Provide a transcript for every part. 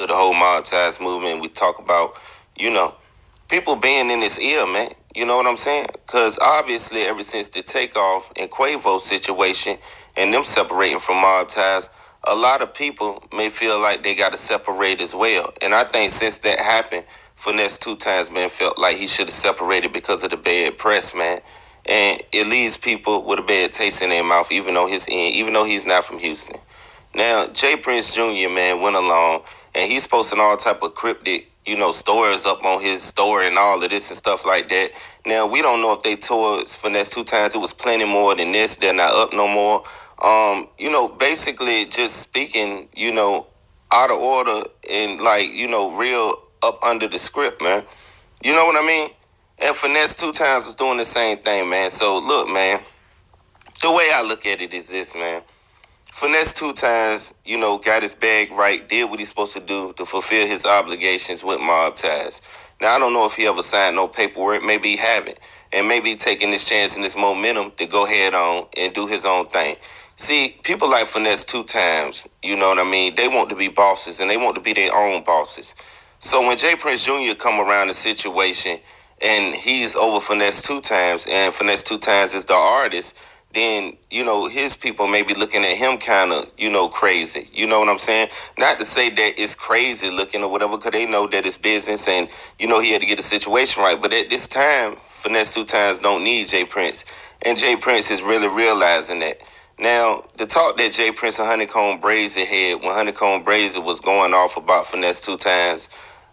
the whole Mob Ties movement. We talk about, you know, people being in his ear, man. You know what I'm saying? Because obviously, ever since the Takeoff and Quavo situation and them separating from Mob Ties, a lot of people may feel like they got to separate as well. And I think since that happened, Finesse2tymes, man, felt like he should have separated because of the bad press, man. And it leaves people with a bad taste in their mouth, even though he's not from Houston. Now, J Prince Jr., man, went along and he's posting all type of cryptic, stories up on his story and all of this and stuff like that. Now, we don't know if they towards Finesse2tymes. It was plenty more than this. They're not up no more. Basically just speaking, out of order and real up under the script, man. You know what I mean? And Finesse2tymes was doing the same thing, man. So look, man, the way I look at it is this, man. Finesse2tymes, got his bag right, did what he's supposed to do to fulfill his obligations with Mob Ties. Now, I don't know if he ever signed no paperwork. Maybe he haven't. And maybe taking this chance and this momentum to go head on and do his own thing. See, people like Finesse2tymes, you know what I mean? They want to be bosses and they want to be their own bosses. So when J Prince Jr. come around the situation and he's over Finesse2tymes and Finesse2tymes is the artist, then, his people may be looking at him kind of, crazy. You know what I'm saying? Not to say that it's crazy looking or whatever, because they know that it's business and, he had to get the situation right. But at this time, Finesse2tymes don't need J Prince. And J Prince is really realizing that. Now, the talk that J Prince and Honeycomb Brazy had when Honeycomb Brazy was going off about Finesse2tymes,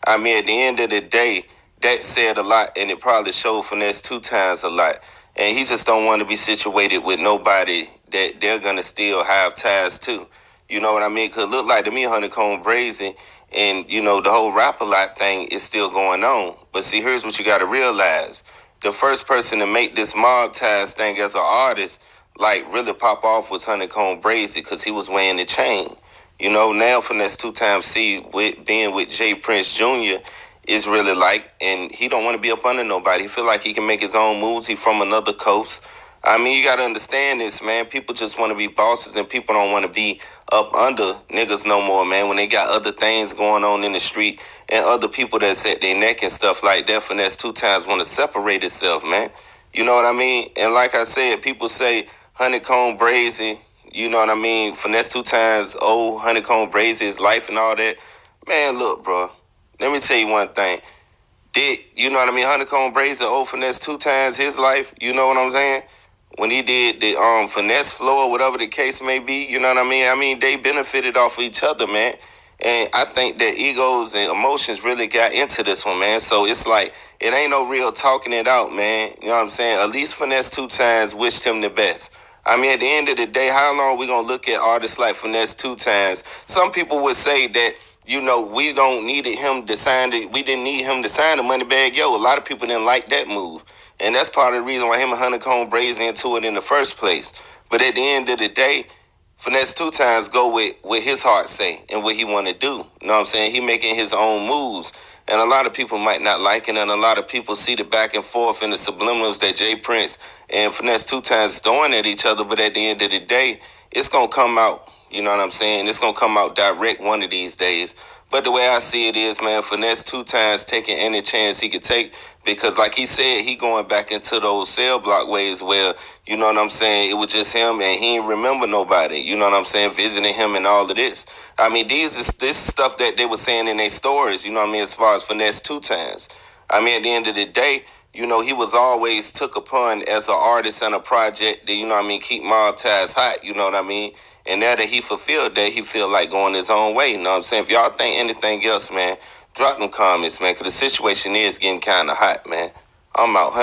I mean, at the end of the day, that said a lot, and it probably showed Finesse2tymes a lot. And he just don't want to be situated with nobody that they're going to still have ties to. You know what I mean? Because it look like to me, Honeycomb Brazy and, the whole Rap-A-Lot thing is still going on. But see, here's what you got to realize. The first person to make this Mob Ties thing as an artist, really pop off was Honeycomb Brazy because he was wearing the chain. Now Finesse2tymes see with being with J Prince Jr., is really and he don't want to be up under nobody. He feel like he can make his own moves. He from another coast. I mean, you got to understand this, man. People just want to be bosses and people don't want to be up under niggas no more, man. When they got other things going on in the street and other people that's at their neck and stuff like that, Finesse2tymes want to separate itself, man. You know what I mean? And like I said, people say Honeycomb Brazy, you know what I mean? Finesse2tymes, Honeycomb Brazy, his life and all that. Man, look, bro. Let me tell you one thing. Honeycomb Brazy owe Finesse2tymes his life, you know what I'm saying? When he did the finesse flow or whatever the case may be, you know what I mean? I mean, they benefited off of each other, man. And I think that egos and emotions really got into this one, man. So it's like, it ain't no real talking it out, man. You know what I'm saying? At least Finesse2tymes wished him the best. I mean, at the end of the day, how long are we going to look at artists like Finesse2tymes? Some people would say that, we don't needed him to sign it. We didn't need him to sign the Moneybagg Yo. A lot of people didn't like that move. And that's part of the reason why him and Honeycomb Brazy into it in the first place. But at the end of the day, Finesse2tymes go with his heart say and what he want to do. You know what I'm saying? He making his own moves. And a lot of people might not like it. And a lot of people see the back and forth and the subliminals that J Prince and Finesse2tymes throwing at each other. But at the end of the day, it's going to come out. You know what I'm saying? It's going to come out direct one of these days. But the way I see it is, man, Finesse2tymes taking any chance he could take because, like he said, he going back into those cell block ways where, you know what I'm saying, it was just him and he ain't remember nobody, you know what I'm saying, visiting him and all of this. I mean, this is stuff that they were saying in their stories, you know what I mean, as far as Finesse2tymes. I mean, at the end of the day, he was always took upon as an artist and a project that, keep Mob Ties hot, you know what I mean? And now that he fulfilled that, he feel like going his own way, you know what I'm saying? If y'all think anything else, man, drop them comments, man, because the situation is getting kind of hot, man. I'm out.